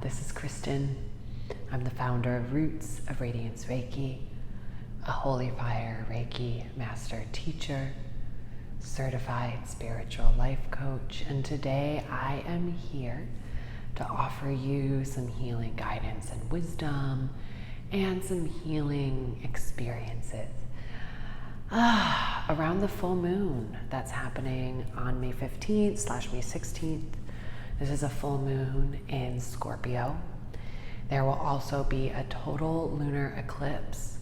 This is Kristen. I'm the founder of Roots of Radiance Reiki, a holy fire Reiki master teacher, certified spiritual life coach, and today I am here to offer you some healing guidance and wisdom and some healing experiences around the full moon that's happening on May 15th / May 16th. This is a full moon in Scorpio. There will also be a total lunar eclipse.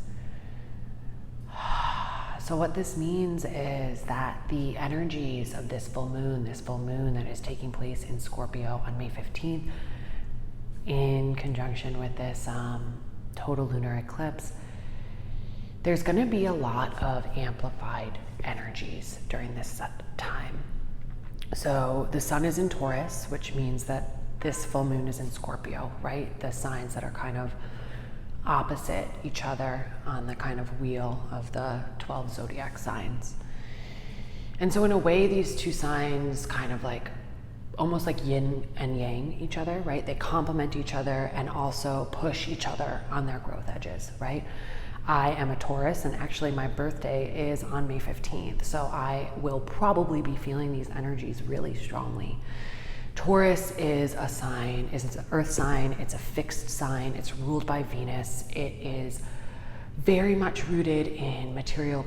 So what this means is that the energies of this full moon that is taking place in Scorpio on May 15th, in conjunction with this total lunar eclipse, there's going to be a lot of amplified energies during this time. So the sun is in Taurus, which means that this full moon is in Scorpio, right? The signs that are kind of opposite each other on the kind of wheel of the 12 zodiac signs. And so in a way, these two signs kind of like almost like yin and yang each other, right? They complement each other and also push each other on their growth edges, right? I am a Taurus, and actually my birthday is on May 15th, so I will probably be feeling these energies really strongly. Taurus is a sign, it's an earth sign, it's a fixed sign, it's ruled by Venus. It is very much rooted in material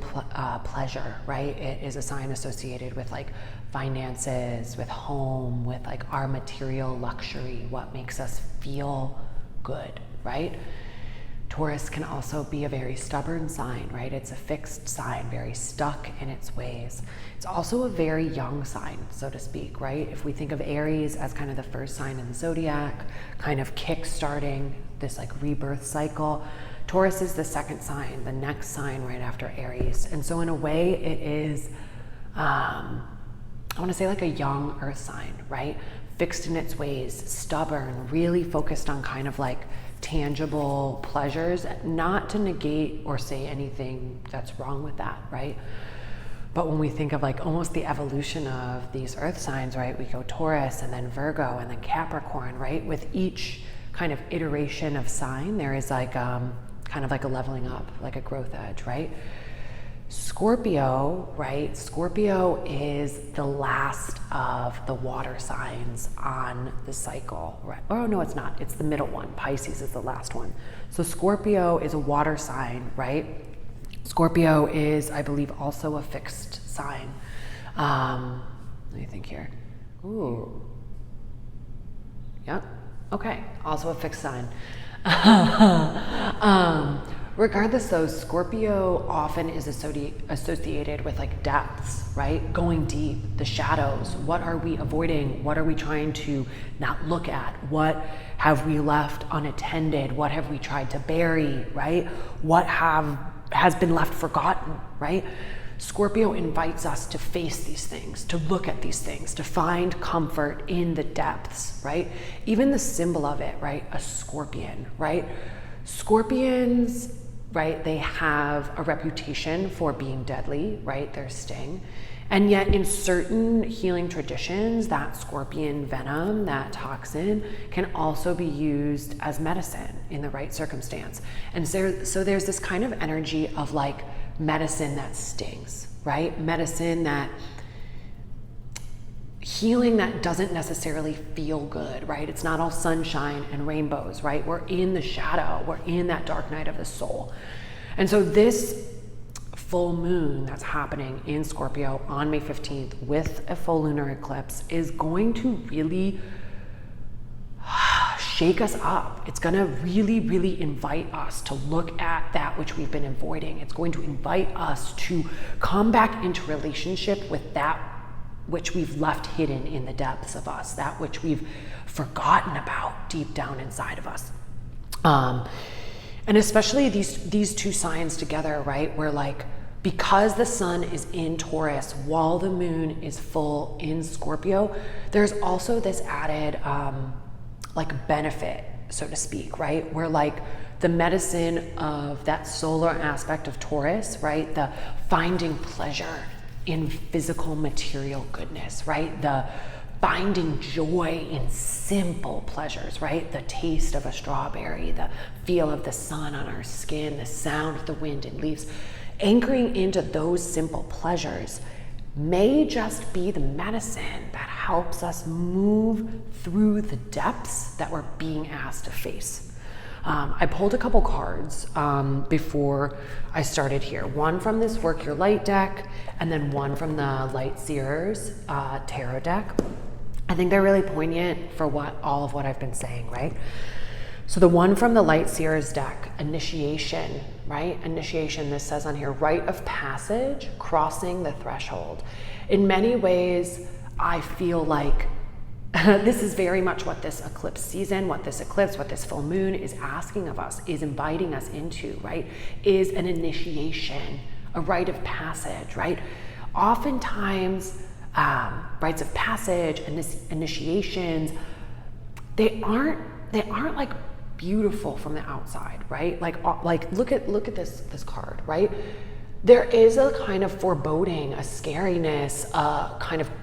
pleasure, right? It is a sign associated with like finances, with home, with like our material luxury, what makes us feel good, right? Taurus can also be a very stubborn sign, right? It's a fixed sign, very stuck in its ways. It's also a very young sign, so to speak, right? If we think of Aries as kind of the first sign in the zodiac, kind of kick-starting this like rebirth cycle, Taurus is the second sign, the next sign right after Aries. And so in a way it is, I want to say like a young earth sign, right? Fixed in its ways, stubborn, really focused on kind of like tangible pleasures, not to negate or say anything that's wrong with that, right? But when we think of like almost the evolution of these earth signs, right? We go Taurus and then Virgo and then Capricorn, right? With each kind of iteration of sign, there is like kind of like a leveling up, like a growth edge, right? Scorpio, right? Scorpio is the last of the water signs on the cycle, right? Oh, no, it's not. It's the middle one. Pisces is the last one. So Scorpio is a water sign, right? Scorpio is, I believe, also a fixed sign. Let me think here. Ooh. Yep. Okay. Also a fixed sign. Regardless though, Scorpio often is associated with like depths, right? Going deep, the shadows. What are we avoiding? What are we trying to not look at? What have we left unattended? What have we tried to bury, right? What has been left forgotten, right? Scorpio invites us to face these things, to look at these things, to find comfort in the depths, right? Even the symbol of it, right? A scorpion, right? Scorpions, right, they have a reputation for being deadly, right, their sting. And yet in certain healing traditions, that scorpion venom, that toxin, can also be used as medicine in the right circumstance. And so there's this kind of energy of like medicine that stings, right? Medicine that, healing that doesn't necessarily feel good, right? It's not all sunshine and rainbows, right? We're in the shadow. We're in that dark night of the soul. And so this full moon that's happening in Scorpio on May 15th with a full lunar eclipse is going to really shake us up. It's going to really, really invite us to look at that which we've been avoiding. It's going to invite us to come back into relationship with that which we've left hidden in the depths of us, that which we've forgotten about deep down inside of us. And especially these two signs together, right? Where like, because the sun is in Taurus while the moon is full in Scorpio, there's also this added like benefit, so to speak, right? Where like the medicine of that solar aspect of Taurus, right? The finding pleasure in physical material goodness, right? The finding joy in simple pleasures, right? The taste of a strawberry, the feel of the sun on our skin, the sound of the wind and leaves. Anchoring into those simple pleasures may just be the medicine that helps us move through the depths that we're being asked to face. I pulled a couple cards before I started here. One from this Work Your Light deck, and then one from the Light Seers tarot deck. I think they're really poignant for all of what I've been saying, right? So the one from the Light Seers deck, initiation, right? Initiation, this says on here, rite of passage, crossing the threshold. In many ways, I feel like this is very much what this eclipse season, what this full moon is asking of us, is inviting us into, right? Is an initiation, a rite of passage, right? Oftentimes, rites of passage and initiations, they aren't like beautiful from the outside, right? Like look at this card, right? There is a kind of foreboding, a scariness,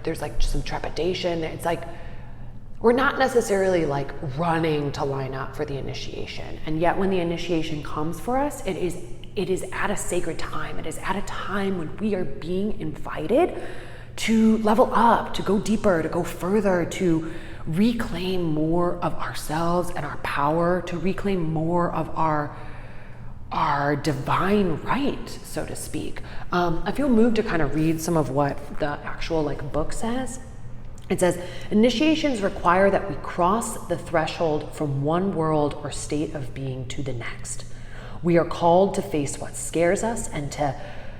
there's like some trepidation. It's like we're not necessarily like running to line up for the initiation. And yet when the initiation comes for us, it is at a sacred time. It is at a time when we are being invited to level up, to go deeper, to go further, to reclaim more of ourselves and our power, to reclaim more of our divine right, so to speak. I feel moved to kind of read some of what the actual book says. It says, initiations require that we cross the threshold from one world or state of being to the next. We are called to face what scares us and to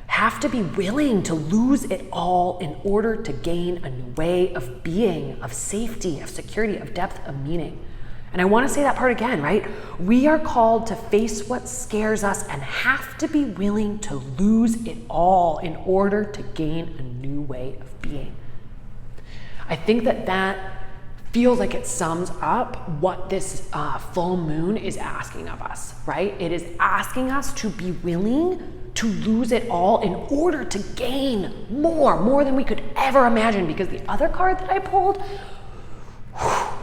have to be willing to lose it all in order to gain a new way of being, of safety, of security, of depth, of meaning. And I want to say that part again, right? We are called to face what scares us and have to be willing to lose it all in order to gain a new way of being. I think that feels like it sums up what this full moon is asking of us, right? It is asking us to be willing to lose it all in order to gain more than we could ever imagine. Because the other card that I pulled,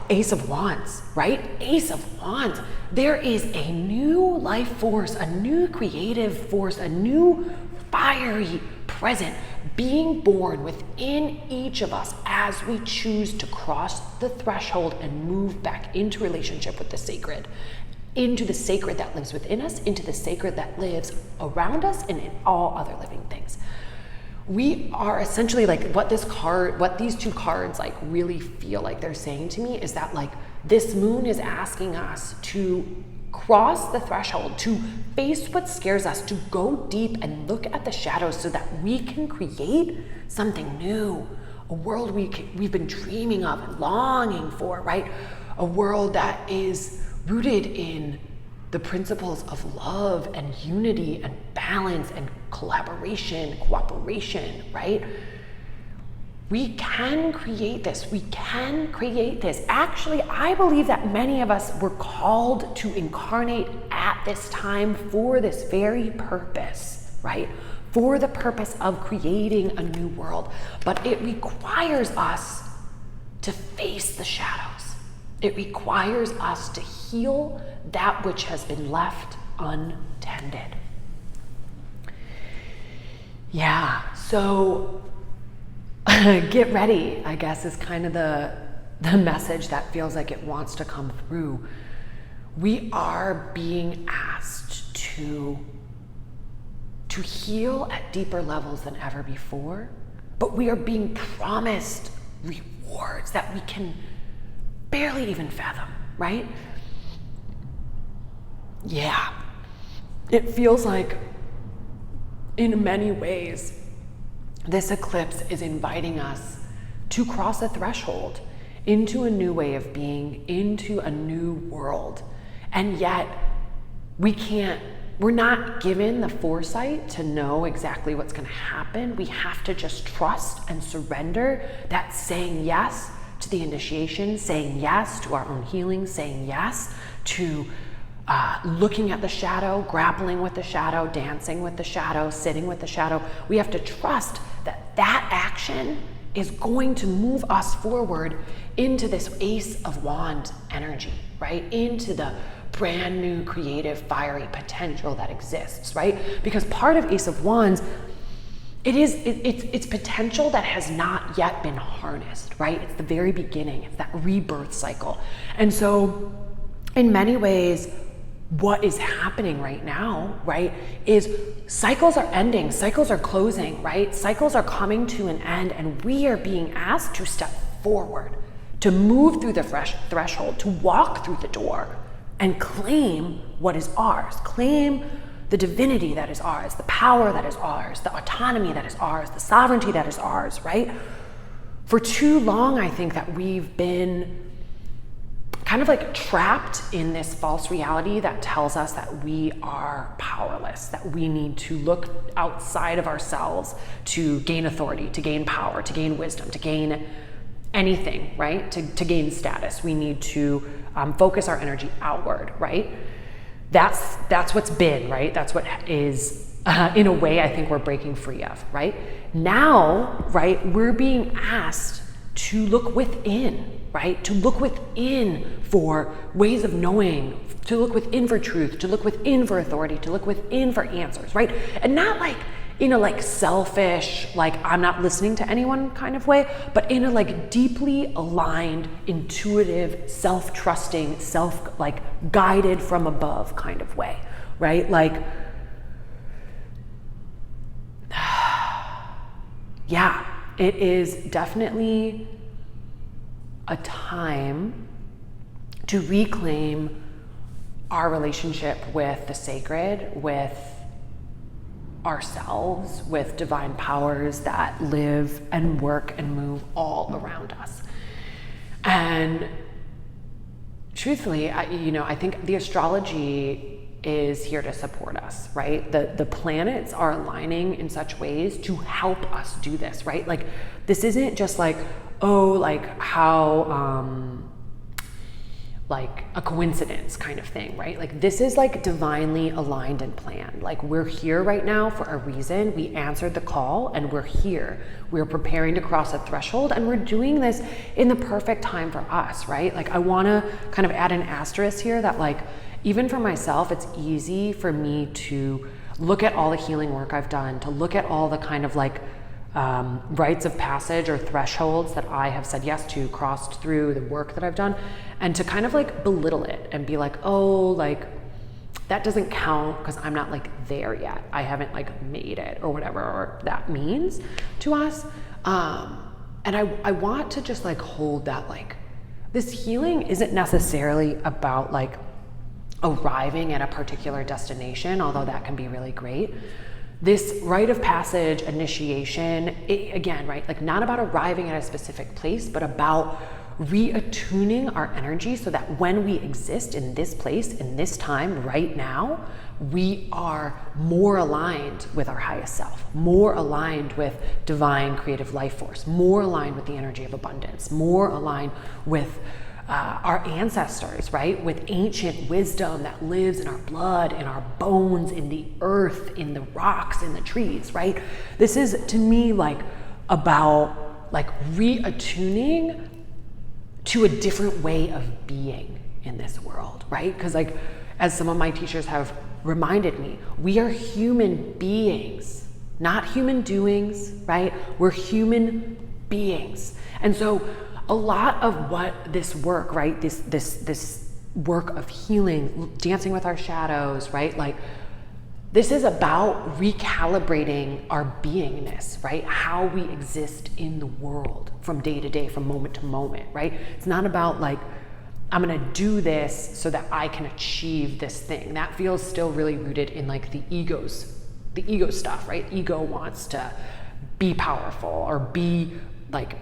Ace of Wands, right? Ace of Wands. There is a new life force, a new creative force, a new fiery present being born within each of us as we choose to cross the threshold and move back into relationship with the sacred, into the sacred that lives within us, into the sacred that lives around us and in all other living things. We are essentially what these two cards really feel like they're saying to me is that this moon is asking us to cross the threshold, to face what scares us, to go deep and look at the shadows so that we can create something new, a world we've been dreaming of and longing for, right? A world that is rooted in the principles of love and unity and balance and collaboration, cooperation, right? We can create this. We can create this. Actually, I believe that many of us were called to incarnate at this time for this very purpose, right? For the purpose of creating a new world. But it requires us to face the shadows. It requires us to heal that which has been left untended. Yeah, so get ready, I guess, is kind of the message that feels like it wants to come through. We are being asked to heal at deeper levels than ever before, but we are being promised rewards that we can barely even fathom, right? Yeah, it feels like in many ways, this eclipse is inviting us to cross a threshold into a new way of being, into a new world. And yet we're not given the foresight to know exactly what's going to happen. We have to just trust and surrender that saying yes to the initiation, saying yes to our own healing, saying yes to looking at the shadow, grappling with the shadow, dancing with the shadow, sitting with the shadow. We have to trust that action is going to move us forward into this Ace of Wands energy, right? Into the brand new creative fiery potential that exists, right? Because part of Ace of Wands, it's potential that has not yet been harnessed, right? It's the very beginning. It's that rebirth cycle. And so in many ways, what is happening right now, right, is cycles are ending, cycles are closing, right? Cycles are coming to an end, and we are being asked to step forward, to move through the threshold, to walk through the door and claim what is ours, claim the divinity that is ours, the power that is ours, the autonomy that is ours, the sovereignty that is ours, right? For too long, I think that we've been kind of like trapped in this false reality that tells us that we are powerless, that we need to look outside of ourselves to gain authority, to gain power, to gain wisdom, to gain anything, right? To gain status. We need to focus our energy outward, right? That's what's been, right? That's what is, in a way, I think we're breaking free of, right? Now, right, we're being asked to look within, right? To look within for ways of knowing, to look within for truth, to look within for authority, to look within for answers, right? And not like in a like selfish, like I'm not listening to anyone kind of way, but in a like deeply aligned, intuitive, self-trusting, like guided from above kind of way, right? Like, yeah, it is definitely a time to reclaim our relationship with the sacred, with ourselves, with divine powers that live and work and move all around us. And truthfully, I think the astrology is here to support us, right? The planets are aligning in such ways to help us do this, right? Like, this isn't just like, oh, like how, like a coincidence kind of thing, right? Like, this is like divinely aligned and planned. Like, we're here right now for a reason. We answered the call and we're here. We're preparing to cross a threshold, and we're doing this in the perfect time for us, right? Like, I wanna kind of add an asterisk here that, like, even for myself, it's easy for me to look at all the healing work I've done, to look at all the kind of like rites of passage or thresholds that I have said yes to, crossed through, the work that I've done, and to kind of like belittle it and be like, oh, like that doesn't count because I'm not like there yet. I haven't like made it, or whatever that means to us. And I want to just like hold that, like, this healing isn't necessarily about like arriving at a particular destination, although that can be really great. This rite of passage, initiation, again, right, like not about arriving at a specific place, but about reattuning our energy so that when we exist in this place, in this time, right now, we are more aligned with our highest self, more aligned with divine creative life force, more aligned with the energy of abundance, more aligned with our ancestors, right? With ancient wisdom that lives in our blood, in our bones, in the earth, in the rocks, in the trees, right? This is, to me, like about like reattuning to a different way of being in this world, right? Because like, as some of my teachers have reminded me, we are human beings, not human doings, right? We're human beings. And so a lot of what this work, right, this work of healing, dancing with our shadows, right, like this is about recalibrating our beingness, right, how we exist in the world from day to day, from moment to moment, right? It's not about like, I'm gonna do this so that I can achieve this thing. That feels still really rooted in like the ego stuff, right? Ego wants to be powerful or be like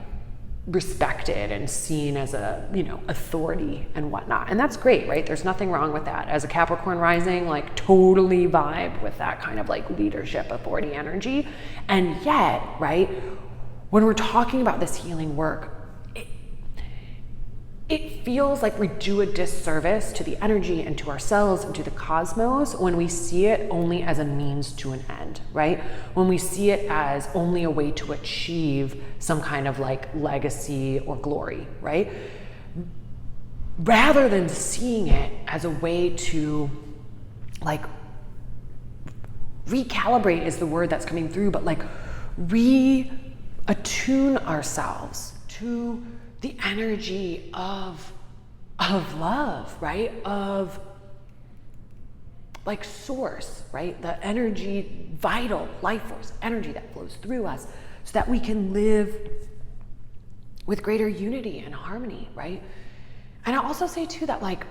respected and seen as a, you know, authority and whatnot. And that's great, right? There's nothing wrong with that. As a Capricorn rising, like totally vibe with that kind of like leadership, authority energy. And yet, right, when we're talking about this healing work, it feels like we do a disservice to the energy and to ourselves and to the cosmos when we see it only as a means to an end, right? When we see it as only a way to achieve some kind of like legacy or glory, right? Rather than seeing it as a way to like recalibrate is the word that's coming through, but like re-attune ourselves to the energy of love, right? Of like source, right? The energy, vital life force, energy that flows through us so that we can live with greater unity and harmony, right? And I also say too that like,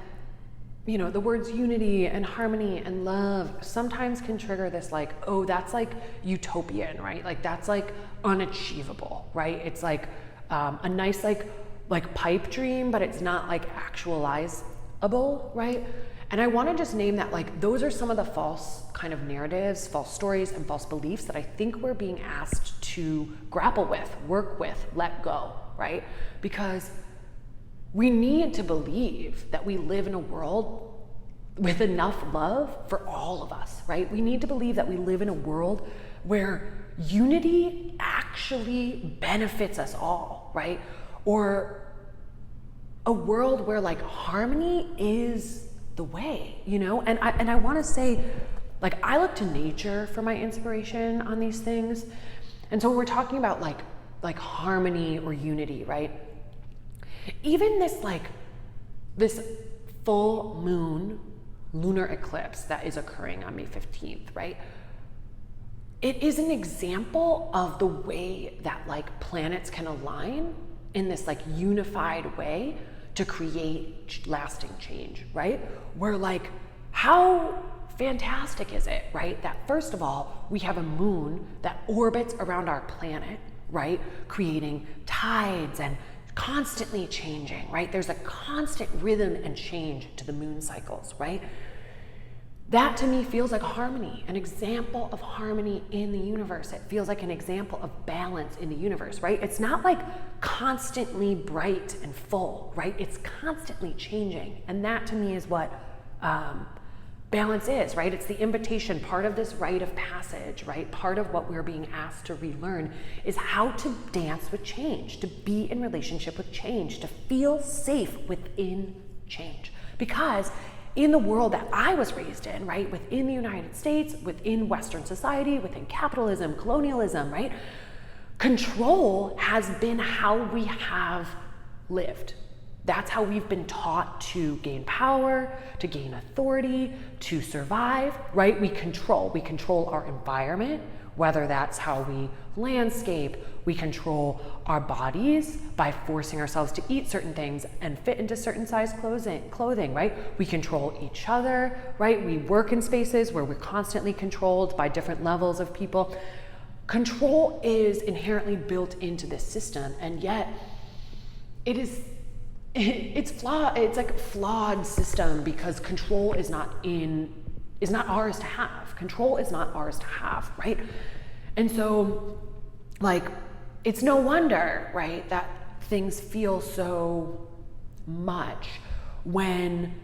you know, the words unity and harmony and love sometimes can trigger this like, oh, that's like utopian, right? Like that's like unachievable, right? It's like a nice like pipe dream, but it's not like actualizable, right? And I want to just name that like those are some of the false kind of narratives, false stories, and false beliefs that I think we're being asked to grapple with, work with, let go, right? Because we need to believe that we live in a world with enough love for all of us, right? We need to believe that we live in a world where unity actually benefits us all, right? Or a world where like harmony is the way, you know? And I want to say, like, I look to nature for my inspiration on these things. And so when we're talking about like harmony or unity, right? Even this full moon lunar eclipse that is occurring on May 15th, right? It is an example of the way that like planets can align in this like unified way to create lasting change, right? Where like, how fantastic is it, right? That first of all, we have a moon that orbits around our planet, right? Creating tides and constantly changing, right? There's a constant rhythm and change to the moon cycles, right? That to me feels like harmony, an example of harmony in the universe. It feels like an example of balance in the universe, right? It's not like constantly bright and full, right? It's constantly changing. And that to me is what balance is, right? It's the invitation, part of this rite of passage, right? Part of what we're being asked to relearn is how to dance with change, to be in relationship with change, to feel safe within change. Because in the world that I was raised in, right, within the United States, within Western society, within capitalism, colonialism, right, control has been how we have lived. That's how we've been taught to gain power, to gain authority, to survive, right? We control our environment, whether that's how we landscape, we control our bodies by forcing ourselves to eat certain things and fit into certain size clothing, right? We control each other, right? We work in spaces where we're constantly controlled by different levels of people. Control is inherently built into this system, and yet it's flawed. It's like a flawed system because control is not ours to have. Control is not ours to have, right? And so, like, it's no wonder, right, that things feel so much when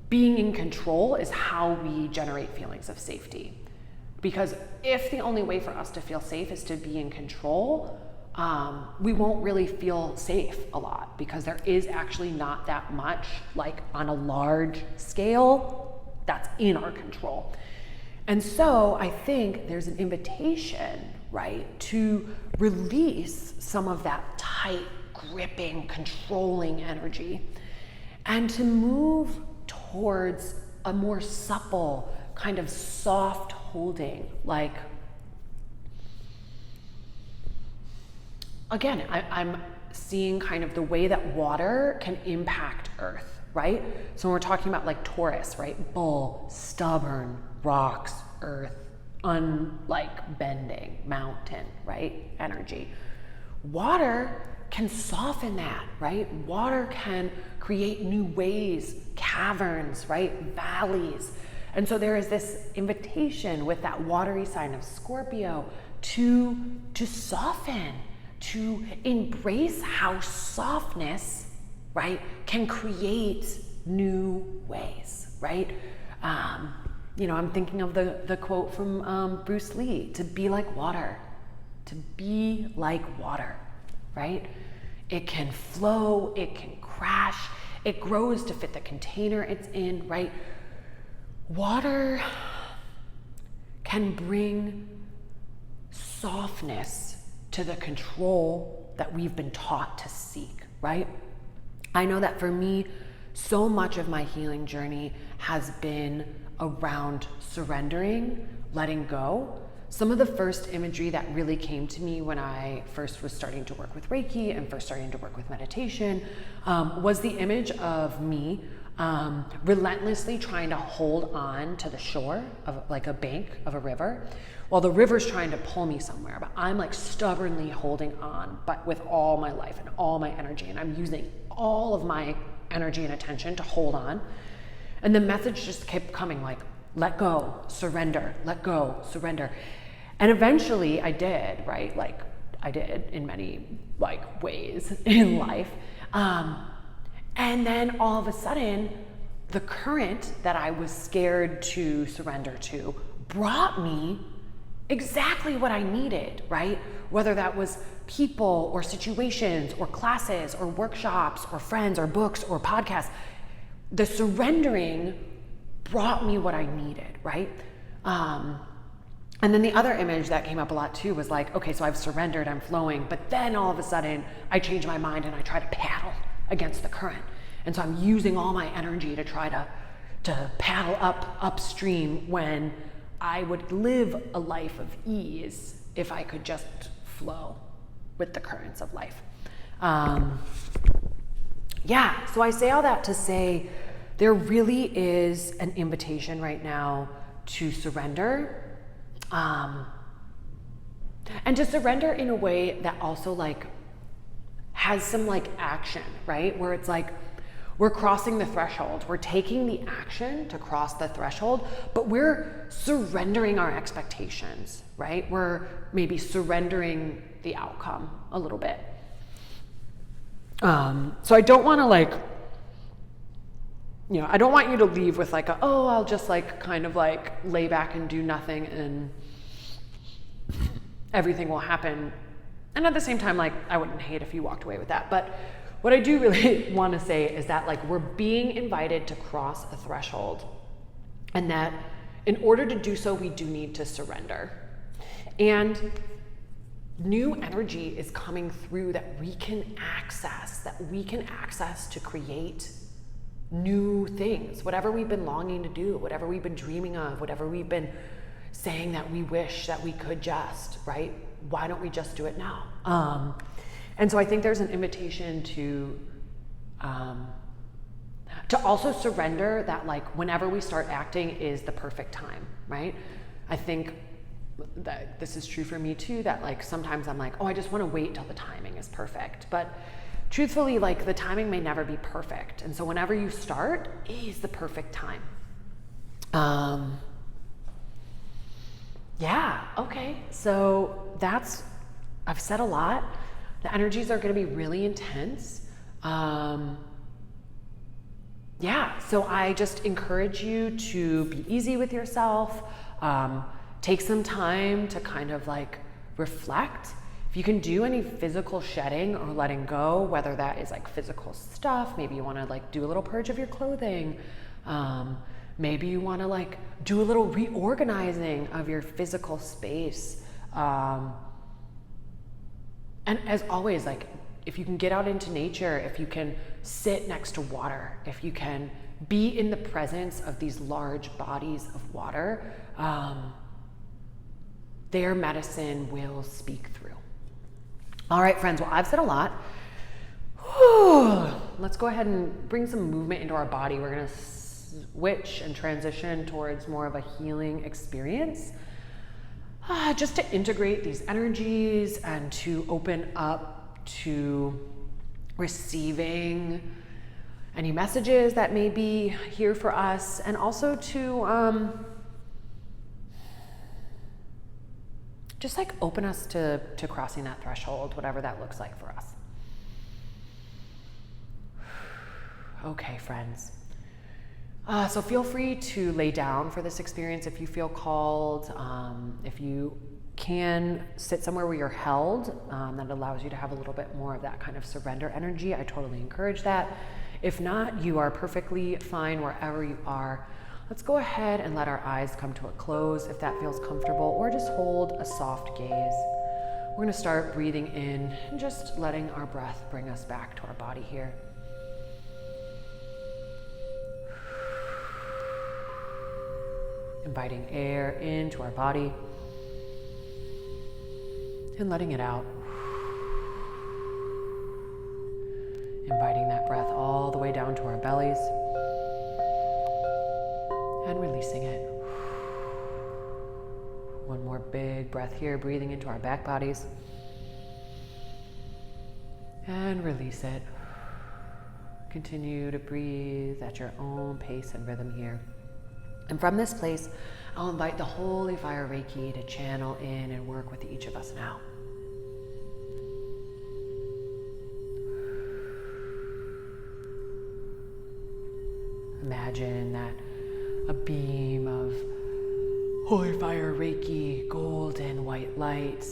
being in control is how we generate feelings of safety. Because if the only way for us to feel safe is to be in control, we won't really feel safe a lot because there is actually not that much, like on a large scale, that's in our control. And so I think there's an invitation, right, to release some of that tight, gripping, controlling energy and to move towards a more supple, kind of soft holding, like, again, I'm seeing kind of the way that water can impact Earth, right? So when we're talking about like Taurus, right? Bull, stubborn, rocks, Earth, unlike bending, mountain, right? Energy. Water can soften that, right? Water can create new ways, caverns, right? Valleys. And so there is this invitation with that watery sign of Scorpio to soften, to embrace how softness right, can create new ways, right? I'm thinking of the quote from Bruce Lee, to be like water, right? It can flow, it can crash, it grows to fit the container it's in, right? Water can bring softness to the control that we've been taught to seek, right? I know that for me, so much of my healing journey has been around surrendering, letting go. Some of the first imagery that really came to me when I first was starting to work with Reiki and first starting to work with meditation was the image of me relentlessly trying to hold on to the shore of like a bank of a river while the river's trying to pull me somewhere, but I'm like stubbornly holding on, but with all my life and all my energy, and I'm using all of my energy and attention to hold on. And the message just kept coming, like, let go, surrender, let go, surrender. And eventually I did, right? Like I did in many like ways in life. And then all of a sudden, the current that I was scared to surrender to brought me exactly what I needed, right? Whether that was people or situations or classes or workshops or friends or books or podcasts, the surrendering brought me what I needed, right? And then the other image that came up a lot too was like, okay, so I've surrendered, I'm flowing, but then all of a sudden I change my mind and I try to paddle against the current. And so I'm using all my energy to try to paddle upstream when I would live a life of ease if I could just flow with the currents of life. So I say all that to say there really is an invitation right now to surrender. And to surrender in a way that also like has some like action, right? Where it's like we're crossing the threshold, we're taking the action to cross the threshold, but we're surrendering our expectations, right? We're maybe surrendering the outcome a little bit. So I don't want to like, I don't want you to leave with like, I'll just like kind of like lay back and do nothing and everything will happen. And at the same time, like, I wouldn't hate if you walked away with that. But what I do really want to say is that like we're being invited to cross a threshold, and that in order to do so, we do need to surrender. And new energy is coming through that we can access to create new things, whatever we've been longing to do, whatever we've been dreaming of, whatever we've been saying that we wish that we could just, right? Why don't we just do it now? And so I think there's an invitation to also surrender that like whenever we start acting is the perfect time, right? I think that this is true for me too, that like sometimes I'm like, I just want to wait till the timing is perfect. But truthfully, like the timing may never be perfect. And so whenever you start is the perfect time. Okay. So I've said a lot. The energies are going to be really intense. So I just encourage you to be easy with yourself. Take some time to kind of like reflect. If you can do any physical shedding or letting go, whether that is like physical stuff, maybe you want to like do a little purge of your clothing. Maybe you want to like do a little reorganizing of your physical space. And as always, like if you can get out into nature, if you can sit next to water, if you can be in the presence of these large bodies of water, their medicine will speak through. All right, friends, well, I've said a lot. Let's go ahead and bring some movement into our body. We're going to switch and transition towards more of a healing experience. Just to integrate these energies and to open up to receiving any messages that may be here for us, and also to just like open us to crossing that threshold, whatever that looks like for us. Okay, friends. So feel free to lay down for this experience if you feel called. If you can sit somewhere where you're held, that allows you to have a little bit more of that kind of surrender energy. I totally encourage that. If not, you are perfectly fine wherever you are. Let's go ahead and let our eyes come to a close if that feels comfortable, or just hold a soft gaze. We're going to start breathing in and just letting our breath bring us back to our body here. Inviting air into our body and letting it out. Inviting that breath all the way down to our bellies and releasing it. One more big breath here, breathing into our back bodies and release it. Continue to breathe at your own pace and rhythm here. And from this place, I'll invite the Holy Fire Reiki to channel in and work with each of us now. Imagine that a beam of Holy Fire Reiki, golden white light,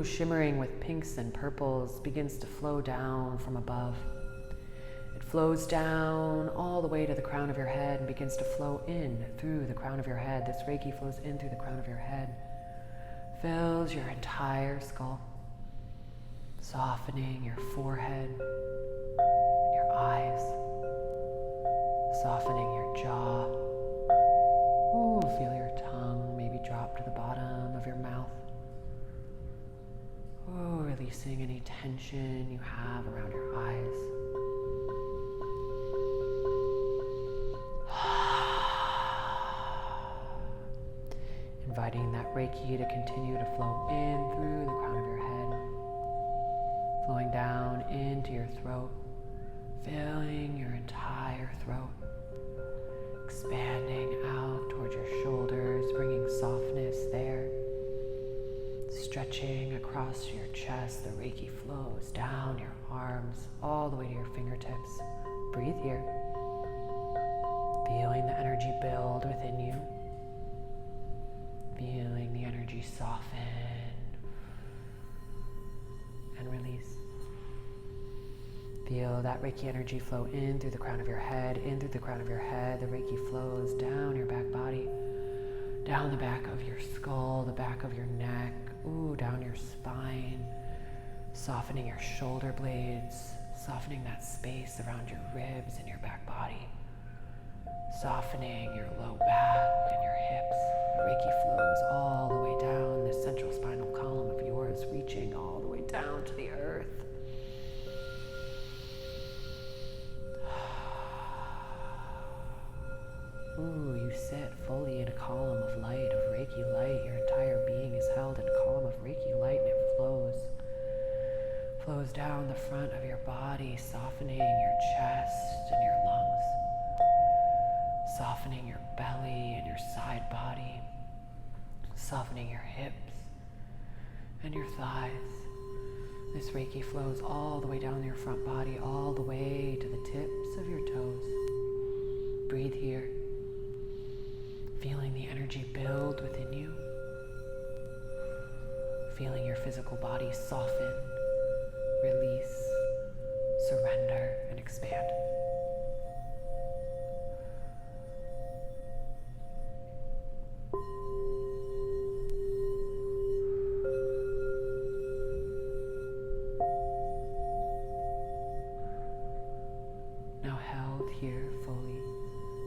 shimmering with pinks and purples, begins to flow down from above. It flows down all the way to the crown of your head and begins to flow in through the crown of your head. This Reiki flows in through the crown of your head, fills your entire skull, softening your forehead, your eyes, softening your jaw. Feel your tongue maybe drop to the bottom of your mouth. Releasing any tension you have around your eyes. Inviting that Reiki to continue to flow in through the crown of your head, flowing down into your throat, filling your entire throat, expanding out towards your shoulders, bringing softness there, stretching across your chest. The Reiki flows down your arms all the way to your fingertips. Breathe here, feeling the energy build within you, feeling the energy soften and release. Feel that Reiki energy flow in through the crown of your head, in through the crown of your head. The Reiki flows down your back body, down the back of your skull, the back of your neck, down your spine, softening your shoulder blades, softening that space around your ribs and your back body, softening your low back and your hips. The Reiki flows all the way down this central spinal column of yours, reaching all the way down to the earth. You sit fully in a column of light, of Reiki light. Your entire being is held in a column of Reiki light, and it flows down the front of your body, softening your chest and your lungs, softening your belly and your side body, softening your hips and your thighs. This Reiki flows all the way down your front body, all the way to the tips of your toes. Breathe here, feeling the energy build within you, feeling your physical body soften, release, surrender, and expand. Now held here fully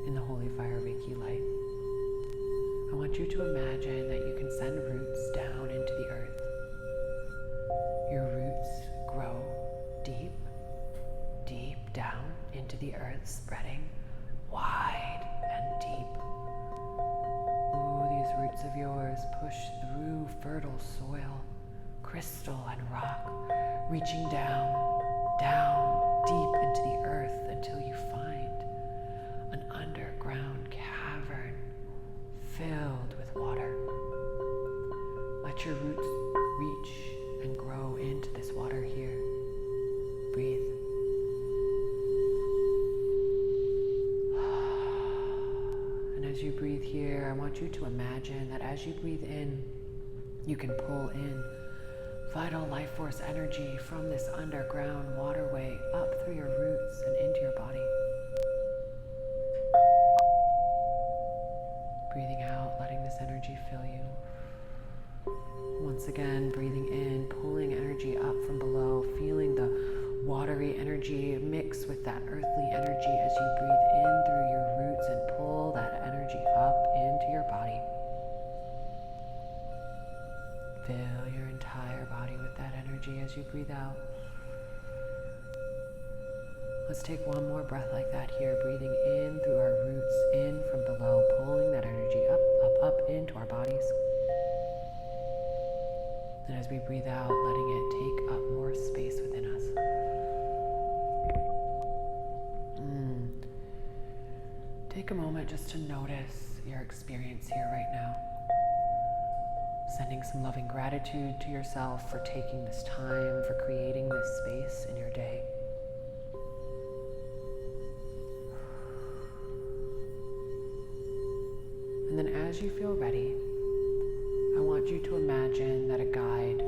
in the Holy Fire Reiki light, I want you to imagine that you can send roots down into the earth. Your roots grow deep, deep down into the earth, spreading wide and deep. These roots of yours push through fertile soil, crystal and rock, reaching down deep into the earth until you find an underground cavern filled with water. Let your roots reach and grow into this water here. Breathe. want you to imagine that as you breathe in, you can pull in vital life force energy from this underground waterway up through your roots and into your body. Breathing out, letting this energy fill you. Once again, breathing in, pulling energy up from below, feeling the watery energy mix with that earthly energy as you breathe in through your roots and pull that energy up into your body. Fill your entire body with that energy as you breathe out. Let's take one more breath like that here, breathing in through our roots, in from below, pulling that energy up, up, up into our bodies. And as we breathe out, letting it take up more space within us. Take a moment just to notice your experience here right now. Sending some loving gratitude to yourself for taking this time, for creating this space in your day. And then as you feel ready, I want you to imagine that a guide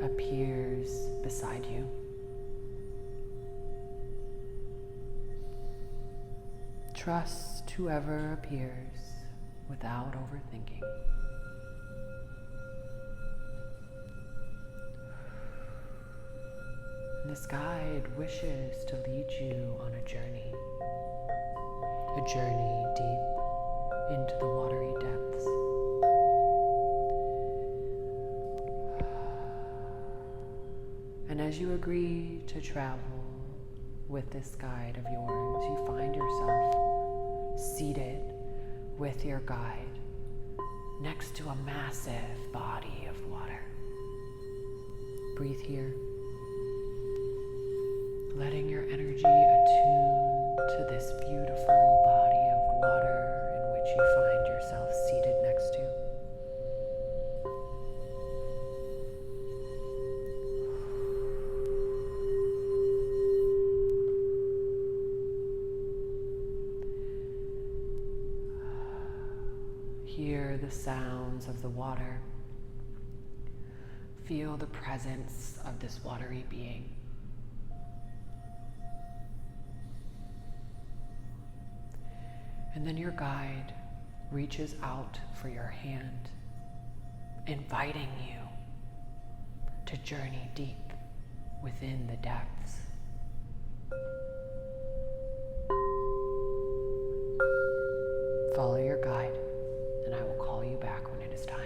appears beside you. Trust whoever appears without overthinking. And this guide wishes to lead you on a journey deep into the watery depths. And as you agree to travel with this guide of yours, you find yourself seated with your guide next to a massive body of water. Breathe here, letting your energy attune to this beautiful body of water in which you find yourself seated next to. Hear the sounds of the water. Feel the presence of this watery being. And then your guide reaches out for your hand, inviting you to journey deep within the depths. Follow your guide, and I will call you back when it is time.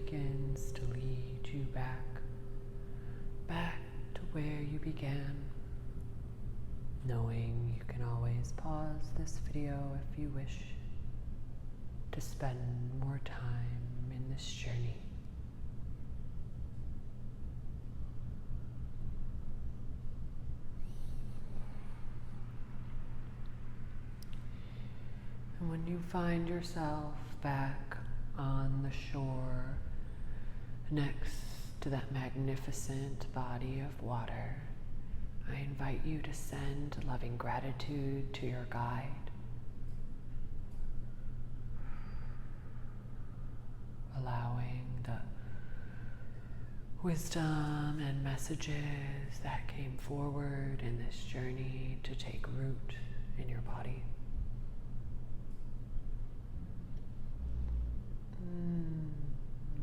begins to lead you back to where you began, knowing you can always pause this video if you wish to spend more time in this journey. And when you find yourself back on the shore next to that magnificent body of water, I invite you to send loving gratitude to your guide. Allowing the wisdom and messages that came forward in this journey to take root in your body.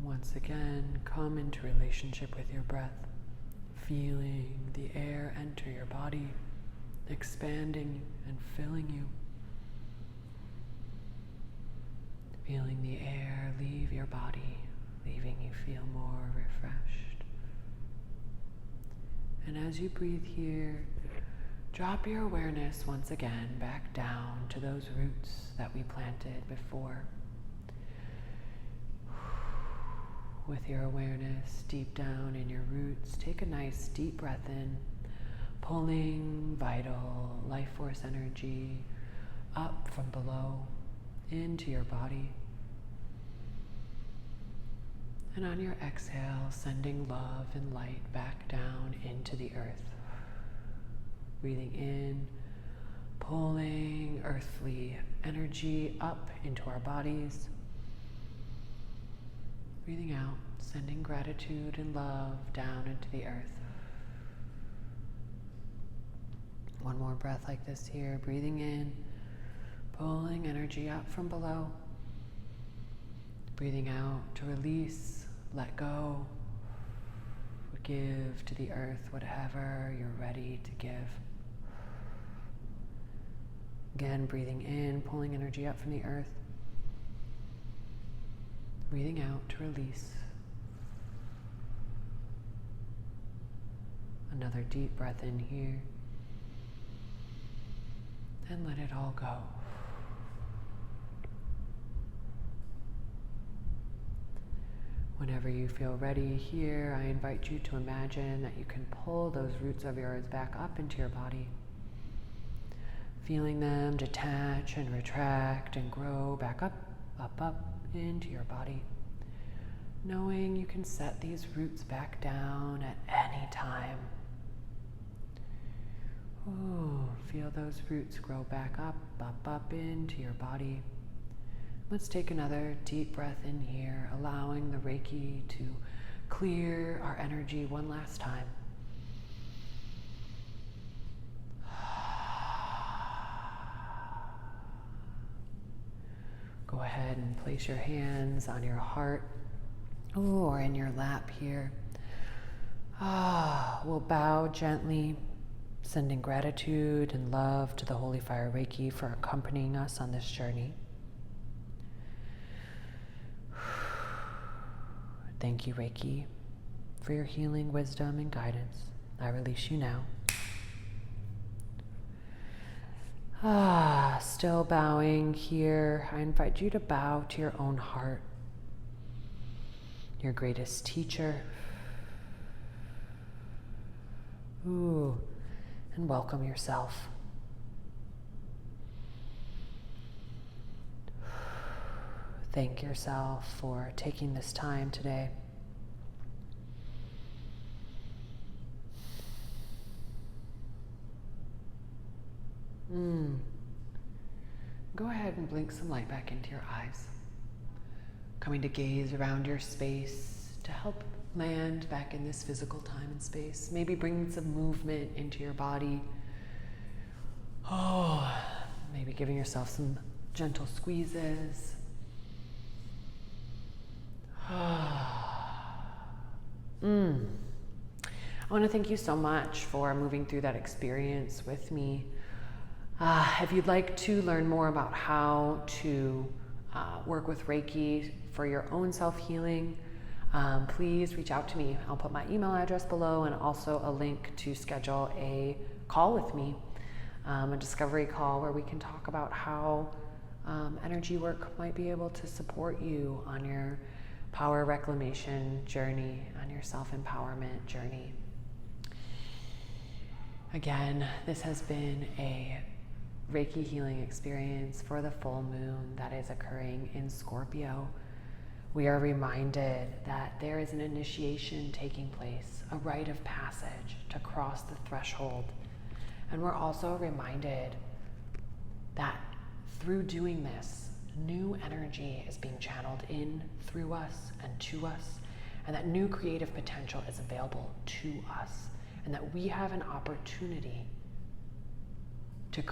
Once again, come into relationship with your breath, feeling the air enter your body, expanding and filling you. Feeling the air leave your body, leaving you feel more refreshed. And as you breathe here, drop your awareness once again back down to those roots that we planted before. With your awareness deep down in your roots, take a nice deep breath in, pulling vital life force energy up from below into your body. And on your exhale, sending love and light back down into the earth. Breathing in, pulling earthly energy up into our bodies. Breathing out, sending gratitude and love down into the earth. One more breath like this here. Breathing in, pulling energy up from below. Breathing out to release, let go, give to the earth whatever you're ready to give. Again, breathing in, pulling energy up from the earth. Breathing out to release. Another deep breath in here. And let it all go. Whenever you feel ready here, I invite you to imagine that you can pull those roots of yours back up into your body. Feeling them detach and retract and grow back up into your body, knowing you can set these roots back down at any time. Ooh, feel those roots grow back up into your body. Let's take another deep breath in here, allowing the Reiki to clear our energy one last time. Go ahead and place your hands on your heart or in your lap here. We'll bow gently, sending gratitude and love to the Holy Fire Reiki for accompanying us on this journey. Thank you, Reiki, for your healing, wisdom, and guidance. I release you now. Still bowing here, I invite you to bow to your own heart, your greatest teacher. And welcome yourself. Thank yourself for taking this time today. Go ahead and blink some light back into your eyes. Coming to gaze around your space to help land back in this physical time and space. Maybe bring some movement into your body. Maybe giving yourself some gentle squeezes. I want to thank you so much for moving through that experience with me. If you'd like to learn more about how to work with Reiki for your own self-healing, please reach out to me. I'll put my email address below and also a link to schedule a call with me, a discovery call where we can talk about how energy work might be able to support you on your power reclamation journey, on your self-empowerment journey. Again, this has been a Reiki healing experience for the full moon that is occurring in Scorpio. We are reminded that there is an initiation taking place, a rite of passage to cross the threshold. And we're also reminded that through doing this, new energy is being channeled in through us and to us, and that new creative potential is available to us, and that we have an opportunity to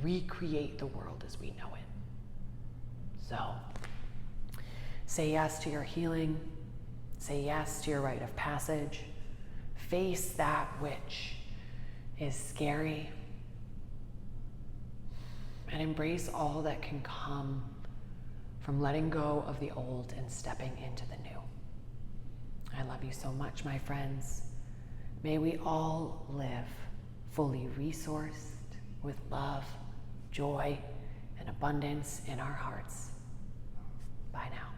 recreate the world as we know it. So, say yes to your healing, say yes to your rite of passage, face that which is scary, and embrace all that can come from letting go of the old and stepping into the new. I love you so much, my friends. May we all live fully resourced with love, joy, and abundance in our hearts. Bye now.